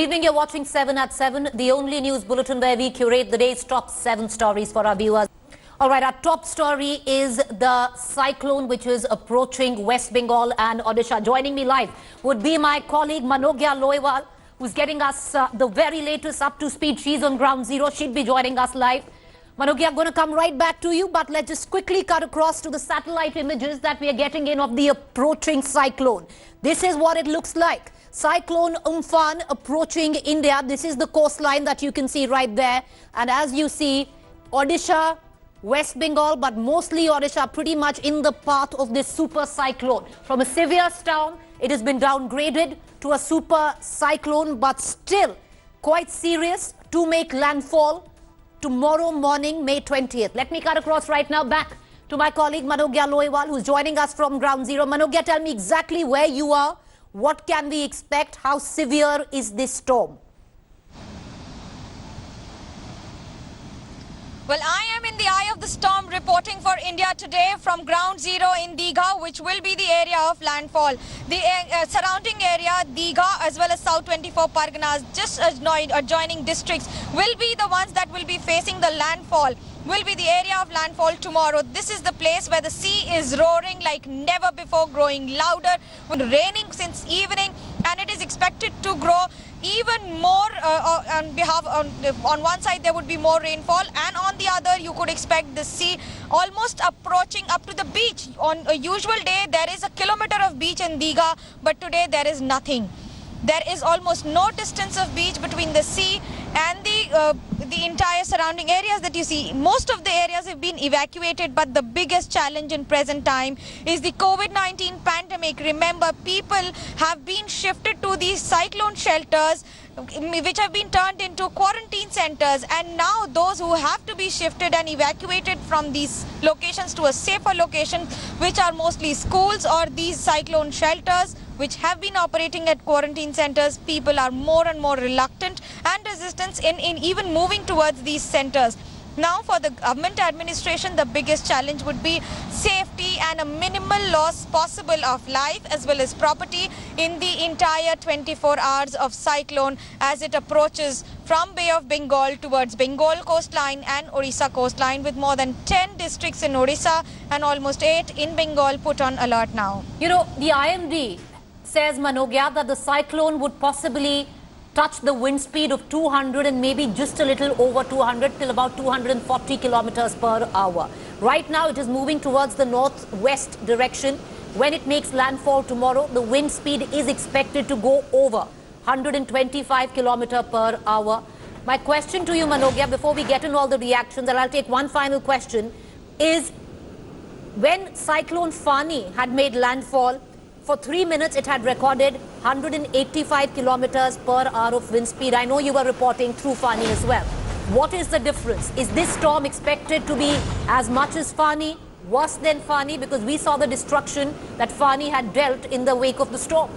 Good evening, you're watching 7 at 7, the only news bulletin where we curate the day's top 7 stories for our viewers. All right, our top story is the cyclone which is approaching West Bengal and Odisha. Joining me live would be my colleague Manogya Loiwal, who's getting us the very latest up to speed. She's on ground zero. She'd be joining us live. Manogya, I'm going to come right back to you, but let's just quickly cut across to the satellite images that we are getting in of the approaching cyclone. This is what it looks like. Cyclone Umphan approaching India. This is the coastline that you can see right there. And as you see, Odisha, West Bengal, but mostly Odisha, pretty much in the path of this super cyclone. From a severe storm, it has been downgraded to a super cyclone, but still quite serious to make landfall tomorrow morning, May 20th. Let me cut across right now back to my colleague Manogya Loiwal, who's joining us from ground zero. Manogya, tell me exactly where you are. What can we expect? How severe is this storm? Well, I am in the eye of the storm reporting for India today from ground zero in Digha, which will be the area of landfall. The surrounding area, Digha as well as South 24 Parganas, just adjoining districts, will be the ones that will be facing the landfall. Will be the area of landfall tomorrow. This is the place where the sea is roaring like never before, growing louder, raining since evening, and it is expected to grow even more. On one side there would be more rainfall, and on the other you could expect the sea almost approaching up to the beach. On a usual day there is a kilometer of beach in Digha, but today there is nothing. There is almost no distance of beach between the sea and the entire surrounding areas that you see. Most of the areas have been evacuated, but the biggest challenge in present time is the COVID-19 pandemic. Remember, people have been shifted to these cyclone shelters, which have been turned into quarantine centers, and now those who have to be shifted and evacuated from these locations to a safer location, which are mostly schools or these cyclone shelters, which have been operating at quarantine centers, people are more and more reluctant and resistant in even moving towards these centers. Now, for the government administration, the biggest challenge would be safety and a minimal loss possible of life as well as property in the entire 24 hours of cyclone as it approaches from Bay of Bengal towards Bengal coastline and Orissa coastline, with more than 10 districts in Orissa and almost 8 in Bengal put on alert now. You know, the IMD says, Manogya, that the cyclone would possibly touch the wind speed of 200 and maybe just a little over 200 till about 240 kilometers per hour. Right now it is moving towards the northwest direction. When it makes landfall tomorrow, the wind speed is expected to go over 125 kilometers per hour. My question to you, Manogya, before we get into all the reactions, and I'll take one final question, is when Cyclone Fani had made landfall, for 3 minutes, it had recorded 185 kilometers per hour of wind speed. I know you were reporting through Fani as well. What is the difference? Is this storm expected to be as much as Fani, worse than Fani? Because we saw the destruction that Fani had dealt in the wake of the storm.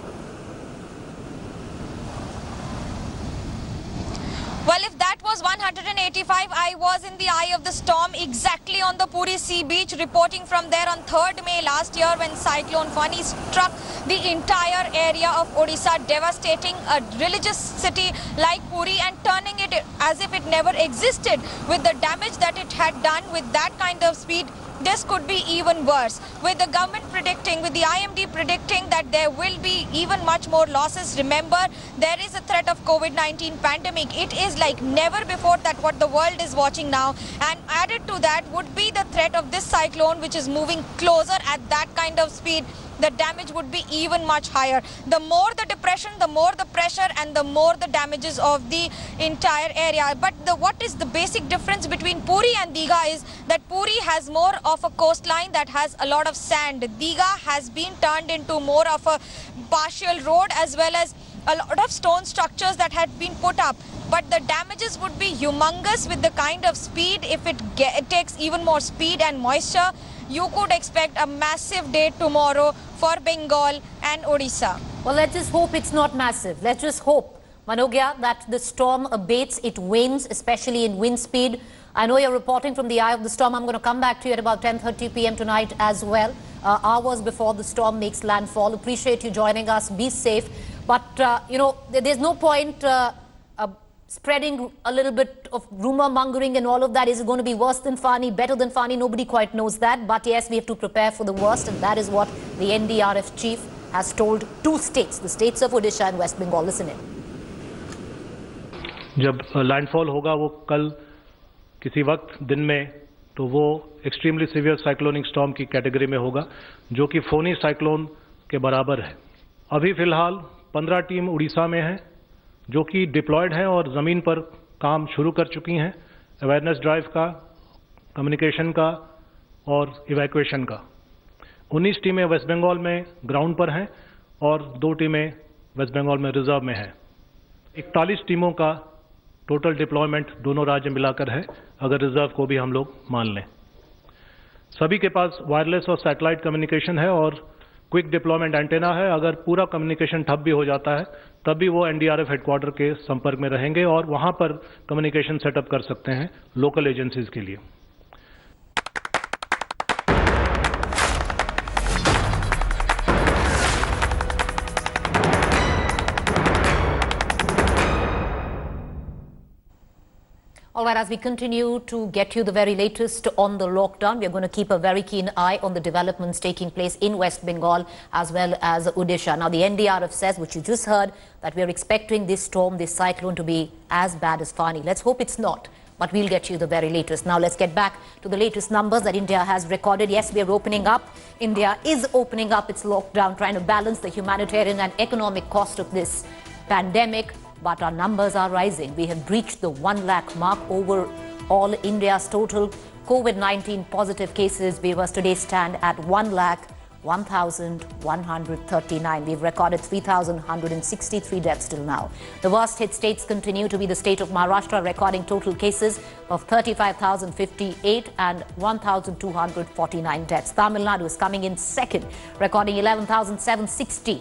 Well, if that was 185, I was in the eye of the storm exactly on the Puri Sea Beach, reporting from there on 3rd May last year when Cyclone Fani struck the entire area of Odisha, devastating a religious city like Puri and turning it as if it never existed. With the damage that it had done with that kind of speed, this could be even worse. With the government predicting, with the IMD predicting that there will be even much more losses. Remember, there is a threat of COVID-19 pandemic. It is like never before that what the world is watching now. And added to that would be the threat of this cyclone, which is moving closer at that kind of speed. The damage would be even much higher. The more the depression, the more the pressure, and the more the damages of the entire area. But what is the basic difference between Puri and Digha is that Puri has more of a coastline that has a lot of sand. Digha has been turned into more of a partial road as well as a lot of stone structures that had been put up. But the damages would be humongous with the kind of speed. If it takes even more speed and moisture, you could expect a massive day tomorrow for Bengal and Odisha. Well, let's just hope it's not massive. Let's just hope, Manogya, that the storm abates, it wanes, especially in wind speed. I know you're reporting from the eye of the storm. I'm going to come back to you at about 10:30 p.m. tonight as well, hours before the storm makes landfall. Appreciate you joining us. Be safe. But, you know, there's no point spreading a little bit of rumor mongering and all of that. Is it going to be worse than Fani, better than Fani? Nobody quite knows that. But yes, we have to prepare for the worst, and that is what the NDRF chief has told two states, the states of Odisha and West Bengal. Listen in. जब landfall होगा वो कल किसी वक्त दिन में, तो वो एक्सट्रीमली सीवियर साइक्लोनिक स्टॉर्म की कैटेगरी में होगा, जो कि फोनी साइक्लोन के बराबर है। अभी फिलहाल 15 टीम उड़ीसा में है जो कि डिप्लॉयड है और ज़मीन पर काम शुरू कर चुकी हैं, अवेयरनेस ड्राइव का, कम्युनिकेशन का और इवैक्यूएशन का। 19 टीमें वेस्ट बंगाल में ग्राउंड पर हैं और 2 टीमें वेस्ट बंगाल में रिजर्व में हैं। 41 टीमों का टोटल डिप्लॉयमेंट दोनों राज्य मिलाकर है, अगर रिजर्व को भी हम लोग मान लें। सभी के पास वायरलेस और सैटेलाइट कम्युनिकेशन है और क्विक डिप्लॉयमेंट एंटेना है। अगर पूरा कम्युनिकेशन ठप भी हो जाता है तब भी वो एनडीआरएफ हेडक्वार्टर के संपर्क में रहेंगे और वहां पर कम्युनिकेशन सेटअप कर सकते हैं लोकल एजेंसीज के लिए। All right, as we continue to get you the very latest on the lockdown, we are going to keep a very keen eye on the developments taking place in West Bengal as well as Odisha. Now, the NDRF says, which you just heard, that we are expecting this storm, this cyclone to be as bad as Fani. Let's hope it's not, but we'll get you the very latest. Now, let's get back to the latest numbers that India has recorded. Yes, we are opening up. India is opening up its lockdown, trying to balance the humanitarian and economic cost of this pandemic. But our numbers are rising. We have breached the 1 lakh mark over all India's total COVID-19 positive cases. Viewers today stand at 1,01,139. We've recorded 3,163 deaths till now. The worst hit states continue to be the state of Maharashtra, recording total cases of 35,058 and 1,249 deaths. Tamil Nadu is coming in second, recording 11,760.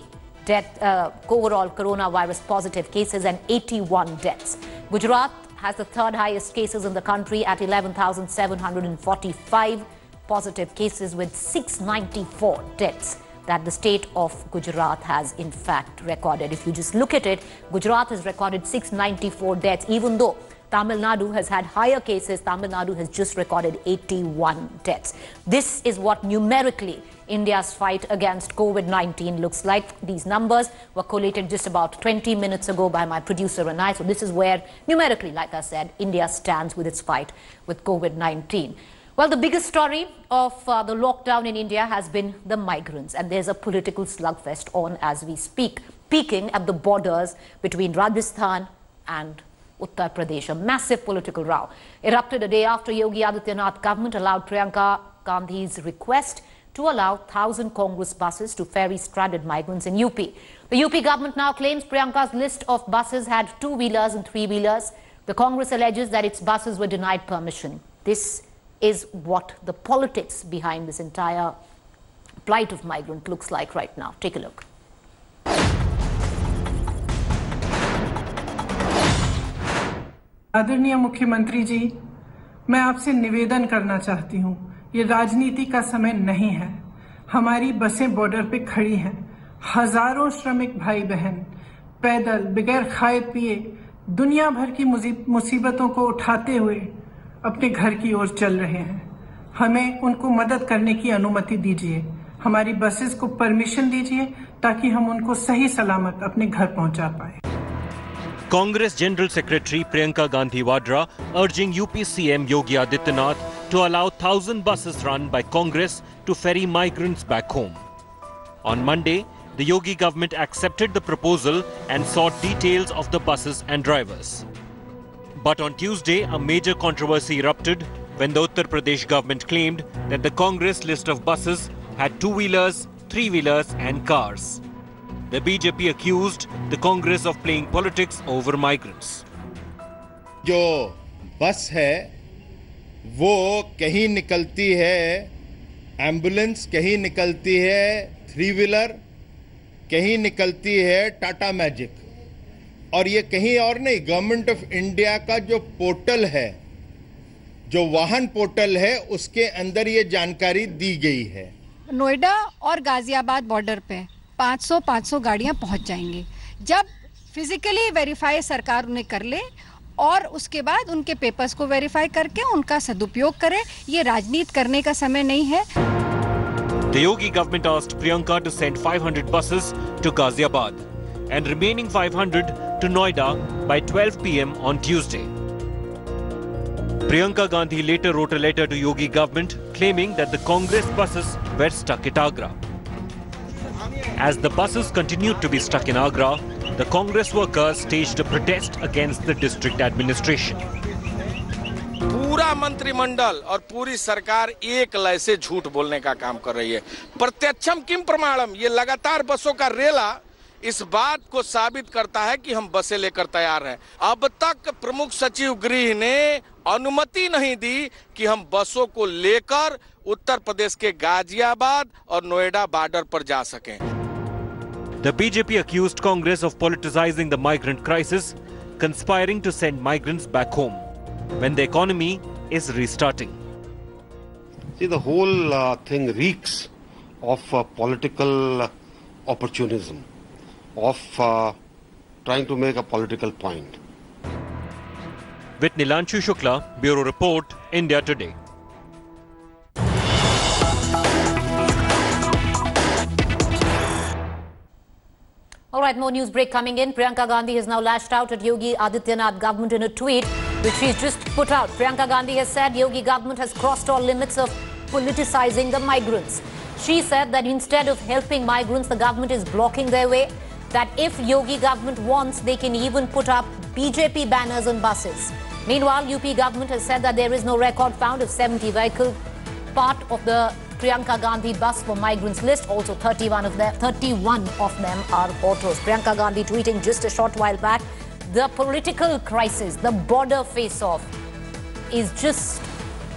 Overall coronavirus positive cases and 81 deaths. Gujarat has the third highest cases in the country at 11,745 positive cases with 694 deaths that the state of Gujarat has in fact recorded. If you just look at it, Gujarat has recorded 694 deaths, even though Tamil Nadu has had higher cases. Tamil Nadu has just recorded 81 deaths. This is what numerically India's fight against COVID-19 looks like. These numbers were collated just about 20 minutes ago by my producer and I. So this is where numerically, like I said, India stands with its fight with COVID-19. Well, the biggest story of the lockdown in India has been the migrants, and there's a political slugfest on as we speak, peaking at the borders between Rajasthan and Uttar Pradesh. A massive political row erupted a day after Yogi Adityanath government allowed Priyanka Gandhi's request to allow 1,000 Congress buses to ferry stranded migrants in UP. The UP government now claims Priyanka's list of buses had 2-wheelers and 3-wheelers. The Congress alleges that its buses were denied permission. This is what the politics behind this entire plight of migrant looks like right now. Take a look. आदरणीय मुख्यमंत्री जी, मैं आपसे निवेदन करना चाहती हूँ, ये राजनीति का समय नहीं है। हमारी बसें बॉर्डर पे खड़ी हैं, हजारों श्रमिक भाई बहन पैदल बगैर खाए पिए दुनिया भर की मुसीबतों को उठाते हुए अपने घर की ओर चल रहे हैं। हमें उनको मदद करने की अनुमति दीजिए, हमारी बसेस को परमिशन दीजिए ताकि हम उनको सही सलामत अपने घर पहुंचा पाए। Congress General Secretary Priyanka Gandhi Vadra urging UP CM Yogi Adityanath to allow 1,000 buses run by Congress to ferry migrants back home. On Monday, the Yogi government accepted the proposal and sought details of the buses and drivers. But on Tuesday, a major controversy erupted when the Uttar Pradesh government claimed that the Congress list of buses had 2-wheelers, 3-wheelers and cars. The BJP accused the Congress of playing politics over migrants. जो बस है वो कहीं निकलती है ambulance, कहीं निकलती है 3-व्हीलर, कहीं निकलती है टाटा मैजिक, और ये कहीं और नहीं, गवर्नमेंट ऑफ इंडिया का जो पोर्टल है, जो वाहन पोर्टल है, उसके अंदर ये जानकारी दी गई है। नोएडा और गाजियाबाद बॉर्डर पे 500 गाड़ियां पहुंच जाएंगी। जब फिजिकली वेरीफाई सरकार उन्हें कर ले और उसके बाद उनके पेपर्स को वेरीफाई करके उनका सदुपयोग करे। ये राजनीति करने का समय नहीं है। The Yogi government asked Priyanka to send 500 buses to Ghaziabad and remaining 500 to Noida by 12 p.m. on Tuesday. Priyanka Gandhi later wrote a letter to Yogi government claiming that the Congress buses were stuck at Agra. As the buses continued to be stuck in Agra, the Congress workers staged a protest against the district administration. पूरा मंत्रिमंडल और पूरी सरकार एक लय से झूठ बोलने का काम कर रही है। प्रत्यक्षम किम प्रमाणम, ये लगातार बसों का रेला इस बात को साबित करता है कि हम बसें लेकर तैयार हैं। अब तक प्रमुख सचिव गृह ने अनुमति नहीं दी कि हम बसों को लेकर उत्तर प्रदेश के गाजियाबाद और नोएडा बॉर्डर पर जा सकें। The BJP accused Congress of politicizing the migrant crisis, conspiring to send migrants back home when the economy is restarting. See, the whole thing reeks of political opportunism, of trying to make a political point. With Nilanshu Shukla, Bureau Report, India Today. All right, more news break coming in. Priyanka Gandhi has now lashed out at Yogi Adityanath government in a tweet which she's just put out. Priyanka Gandhi has said Yogi government has crossed all limits of politicizing the migrants. She said that instead of helping migrants, the government is blocking their way. That if Yogi government wants, they can even put up BJP banners on buses. Meanwhile, UP government has said that there is no record found of 70 vehicles part of the Priyanka Gandhi bus for migrants list. Also 31 of them are autos. Priyanka Gandhi tweeting just a short while back, the political crisis, the border face-off is just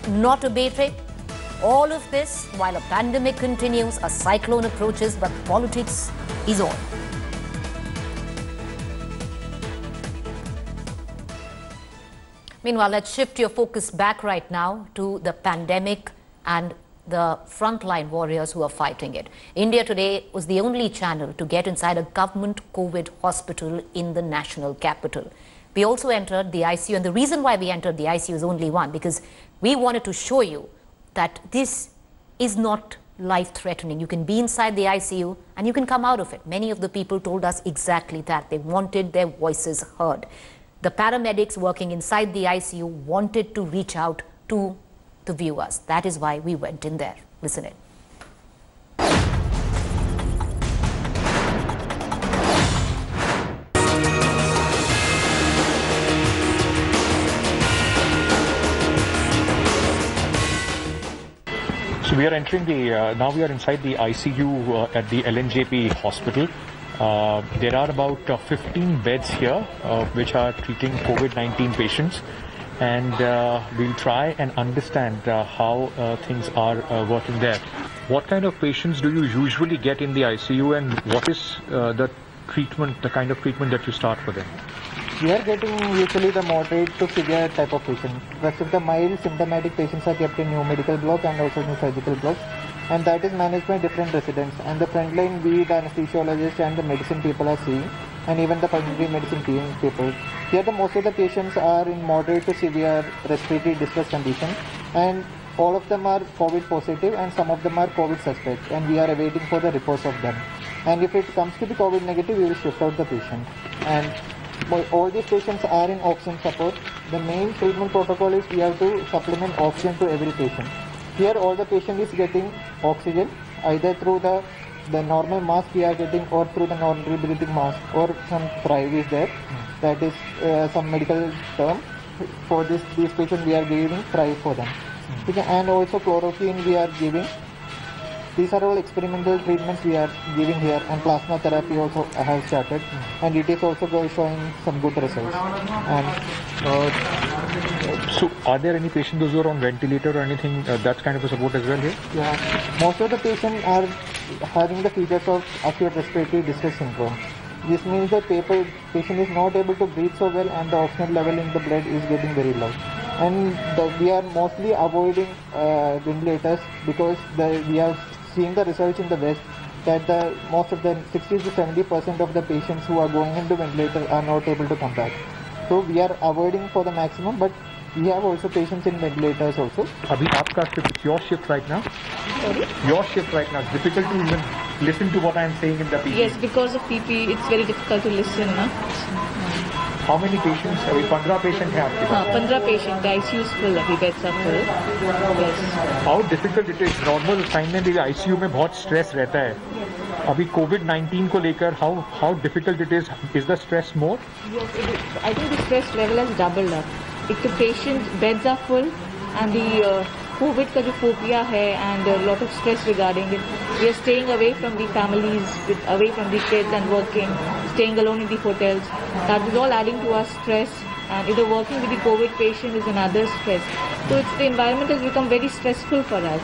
not abating. All of this while a pandemic continues, a cyclone approaches, but politics is on. Meanwhile, let's shift your focus back right now to the pandemic and the frontline warriors who are fighting it. India Today was the only channel to get inside a government COVID hospital in the national capital. We also entered the ICU, and the reason why we entered the ICU is only one, because we wanted to show you that this is not life-threatening. You can be inside the ICU and you can come out of it. Many of the people told us exactly that. They wanted their voices heard. The paramedics working inside the ICU wanted to reach out to the viewers. That is why we went in there. Listen in. So we are entering now we are inside the ICU at the LNJP hospital. There are about 15 beds here which are treating COVID-19 patients. And we'll try and understand how things are working there. What kind of patients do you usually get in the ICU, and what is the kind of treatment that you start for them? We are getting usually the moderate to severe type of patient. Rest of the mild symptomatic patients are kept in new medical block and also new surgical block, and that is managed by different residents. And the frontline, we the anesthesiologist and the medicine people are seeing, and even the pulmonary medicine team people. Here the most of the patients are in moderate to severe respiratory distress condition, and all of them are COVID positive and some of them are COVID suspect, and we are awaiting for the reports of them. And if it comes to the COVID negative, we will shift out the patient. And all these patients are in oxygen support. The main treatment protocol is we have to supplement oxygen to every patient. Here all the patient is getting oxygen either through the normal mask we are getting, or through the non-rebreathing mask, or some thrive is there. That is some medical term. For these patients we are giving thrive for them. Okay. And also chloroquine we are giving. These are all experimental treatments we are giving here, and plasma therapy also has started, and it is also showing some good results. And so are there any patients those who are on ventilator or anything that's kind of a support as well here? Yeah, most of the patients are having the features of acute respiratory distress syndrome. This means the patient is not able to breathe so well, and the oxygen level in the blood is getting very low. And we are mostly avoiding ventilators because we are seeing the research in the West that most of the 60 to 70% of the patients who are going into ventilator are not able to come back. So we are avoiding for the maximum, but we have also patients in ventilators also. Abhi aapka shift, it's your shift right now? Sorry? Your shift right now. It's difficult to even listen to what I am saying in the PP. Yes, because of PP, it's very difficult to listen. Na? How many patients? अभी 15 patients हैं आपके पास? 15 patients. The ICU is full. अभी beds are full. Yes. How difficult it is? Normal time में भी ICU में बहुत stress रहता है. अभी COVID-19 को लेकर how difficult it is? Is the stress more? Yes, it is. I think the stress level has doubled up. If the patients beds are full and the COVID का जो phobia है and a lot of stress regarding it, we are staying away from the families, away from the kids and working, staying alone in the hotels. That is all adding to our stress. And either working with the COVID patient is another stress. So the environment has become very stressful for us.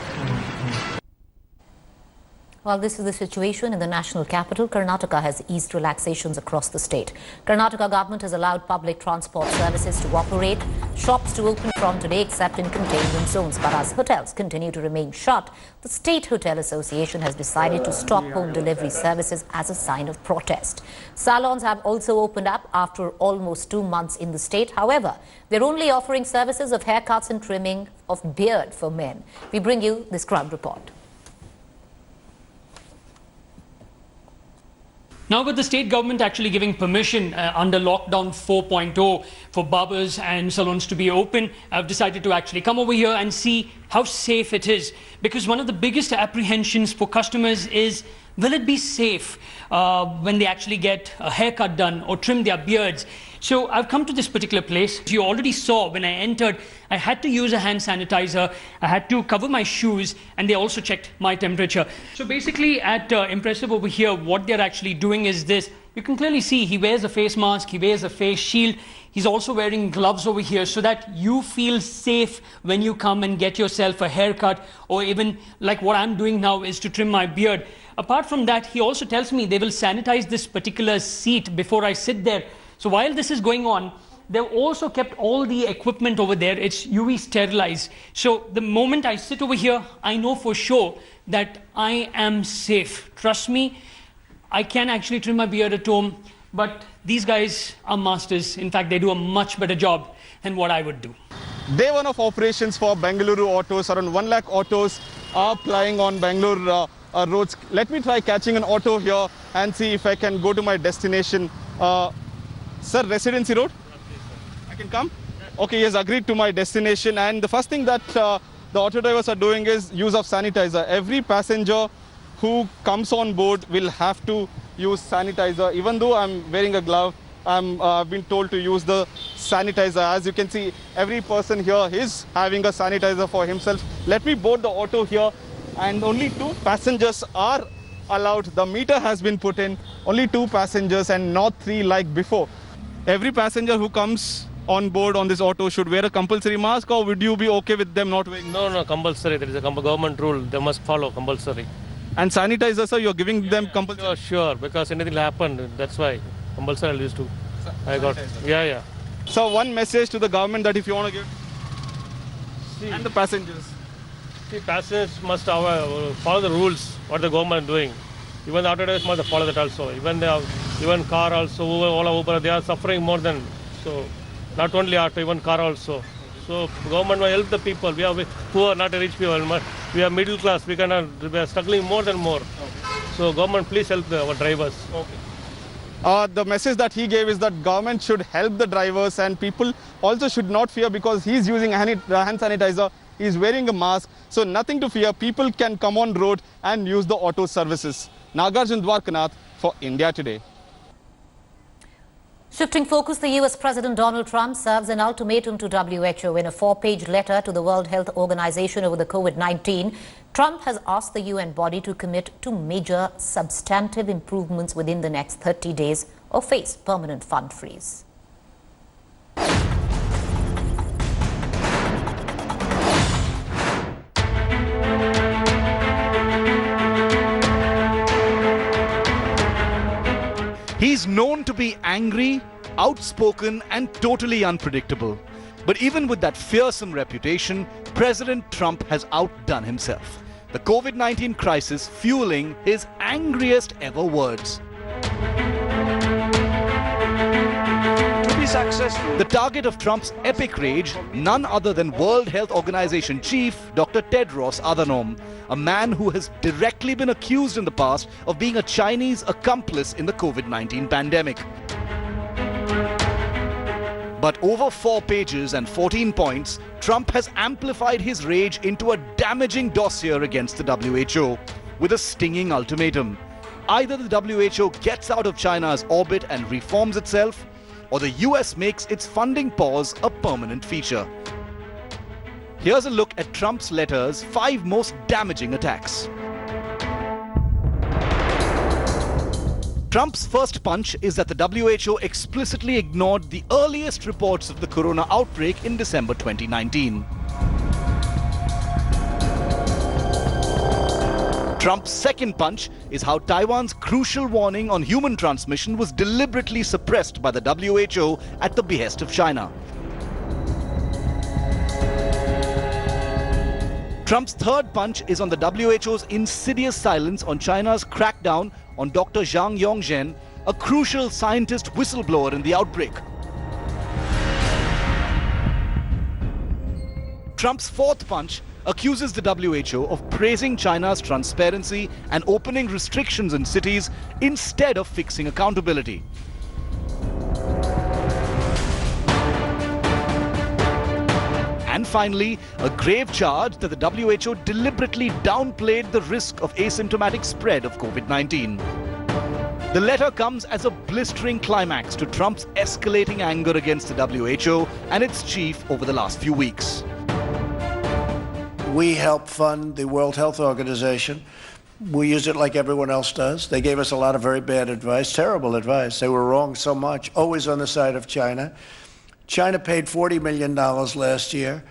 Well, this is the situation in the national capital. Karnataka has eased relaxations across the state. Karnataka government has allowed public transport services to operate, shops to open from today except in containment zones. But as hotels continue to remain shut, the State Hotel Association has decided to stop home delivery services as a sign of protest. Salons have also opened up after almost 2 months in the state. However, they're only offering services of haircuts and trimming of beard for men. We bring you this ground report. Now with the state government actually giving permission under lockdown 4.0 for barbers and salons to be open, I've decided to actually come over here and see how safe it is. Because one of the biggest apprehensions for customers is, will it be safe when they actually get a haircut done or trim their beards? So I've come to this particular place. You already saw when I entered, I had to use a hand sanitizer, I had to cover my shoes, and they also checked my temperature. So basically at Impressive over here, what they're actually doing is this. You can clearly see he wears a face mask, he wears a face shield. He's also wearing gloves over here so that you feel safe when you come and get yourself a haircut, or even like what I'm doing now is to trim my beard. Apart from that, he also tells me they will sanitize this particular seat before I sit there. So while this is going on, they've also kept all the equipment over there. It's UV sterilized. So the moment I sit over here, I know for sure that I am safe. Trust me, I can actually trim my beard at home, but these guys are masters. In fact, they do a much better job than what I would do. Day one of operations for Bengaluru autos. Around 1 lakh autos are plying on Bangalore roads. Let me try catching an auto here and see if I can go to my destination. Sir, Residency Road? I can come? Okay, he has agreed to my destination, and the first thing that the auto drivers are doing is use of sanitizer. Every passenger who comes on board will have to use sanitizer. Even though I'm wearing a glove, I've been told to use the sanitizer. As you can see, every person here is having a sanitizer for himself. Let me board the auto here, and only 2 passengers are allowed. The meter has been put in, only 2 passengers and not 3 like before. Every passenger who comes on board on this auto should wear a compulsory mask, or would you be okay with them not wearing? No, compulsory. There is a government rule. They must follow compulsory. And sanitizer, sir, you're giving them compulsory? Sure, because anything will happen. That's why compulsory I'll use to. I got. Yeah. So one message to the government that if you want to give, and the passengers. See, passengers must follow the rules. What the government is doing. Even the auto drivers must follow that also. Even car also, Ola, Uber, they are suffering more than. So, not only auto, even car also. So, government will help the people. We are poor, not rich people. We are middle class. We are struggling more than more. So, government, please help our drivers. Okay. The message that he gave is that government should help the drivers, and people also should not fear because he's using hand sanitizer. He's wearing a mask. So, nothing to fear. People can come on road and use the auto services. Nagarjun Dwarkanath for India Today. Shifting focus, the US President Donald Trump serves an ultimatum to WHO in a 4-page letter to the World Health Organization over the COVID-19. Trump has asked the UN body to commit to major substantive improvements within the next 30 days or face permanent fund freeze. He's known to be angry, outspoken, and totally unpredictable. But even with that fearsome reputation, President Trump has outdone himself. the COVID-19 crisis fueling his angriest ever words. To be successful, the target of Trump's epic rage, none other than World Health Organization chief Dr. Tedros Adhanom, a man who has directly been accused in the past of being a Chinese accomplice in the COVID-19 pandemic. But over 4 pages and 14 points, Trump has amplified his rage into a damaging dossier against the WHO with a stinging ultimatum. Either the WHO gets out of China's orbit and reforms itself, or the US makes its funding pause a permanent feature. Here's a look at Trump's letter's 5 most damaging attacks. Trump's first punch is that the WHO explicitly ignored the earliest reports of the corona outbreak in December 2019. Trump's second punch is how Taiwan's crucial warning on human transmission was deliberately suppressed by the WHO at the behest of China. Trump's third punch is on the WHO's insidious silence on China's crackdown on Dr. Zhang Yongzhen, a crucial scientist whistleblower in the outbreak. Trump's fourth punch accuses the WHO of praising China's transparency and opening restrictions in cities instead of fixing accountability. And finally, a grave charge that the WHO deliberately downplayed the risk of asymptomatic spread of COVID-19. The letter comes as a blistering climax to Trump's escalating anger against the WHO and its chief over the last few weeks. We help fund the World Health Organization. We use it like everyone else does. They gave us a lot of very bad advice, terrible advice. They were wrong so much, always on the side of China. China paid $40 million last year,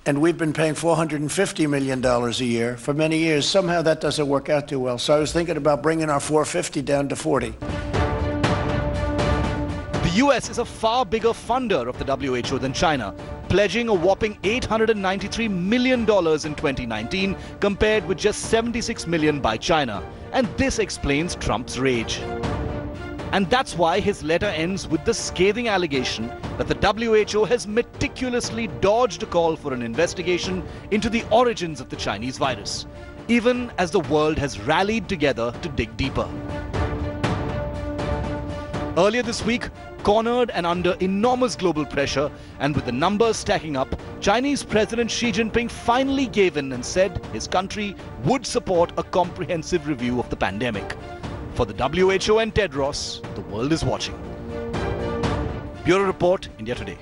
and we've been paying $450 million a year for many years. Somehow that doesn't work out too well. So I was thinking about bringing our $450 down to $40. The US is a far bigger funder of the WHO than China, pledging a whopping $893 million in 2019 compared with just $76 million by China. And this explains Trump's rage. And that's why his letter ends with the scathing allegation that the WHO has meticulously dodged a call for an investigation into the origins of the Chinese virus, even as the world has rallied together to dig deeper. Earlier this week, cornered and under enormous global pressure, and with the numbers stacking up, Chinese President Xi Jinping finally gave in and said his country would support a comprehensive review of the pandemic. For the WHO and Tedros, the world is watching. Bureau Report, India Today.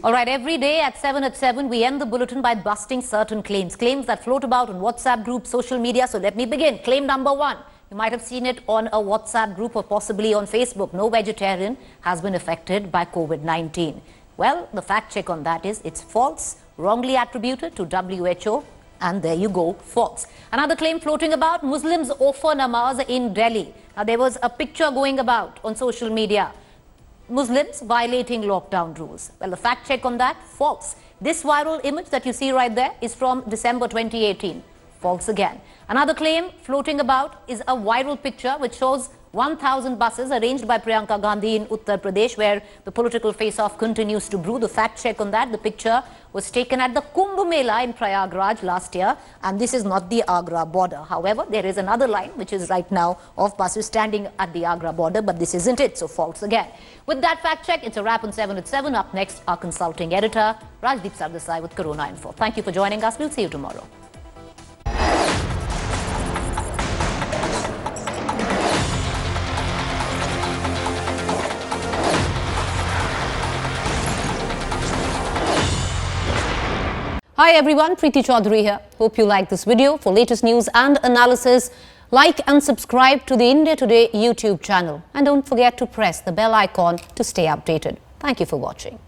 All right, every day at 7, we end the bulletin by busting certain claims that float about on WhatsApp groups, social media. So let me begin. Claim number 1. You might have seen it on a WhatsApp group or possibly on Facebook. No vegetarian has been affected by COVID-19. Well, the fact check on that is it's false, wrongly attributed to WHO. And there you go, false. Another claim floating about, Muslims offer namaz in Delhi. Now, there was a picture going about on social media. Muslims violating lockdown rules. Well, the fact check on that, false. This viral image that you see right there is from December 2018. False again. Another claim floating about is a viral picture which shows 1,000 buses arranged by Priyanka Gandhi in Uttar Pradesh, where the political face-off continues to brew. The fact check on that, the picture was taken at the Kumbh Mela in Prayagraj last year, and this is not the Agra border. However, there is another line which is right now of buses standing at the Agra border, but this isn't it, so false again. With that fact check, it's a wrap on 7 at 7. Up next, our consulting editor, Rajdeep Sardesai with Corona Info. Thank you for joining us. We'll see you tomorrow. Hi everyone, Preeti Chaudhary here. Hope you like this video. For latest news and analysis, like and subscribe to the India Today YouTube channel. And don't forget to press the bell icon to stay updated. Thank you for watching.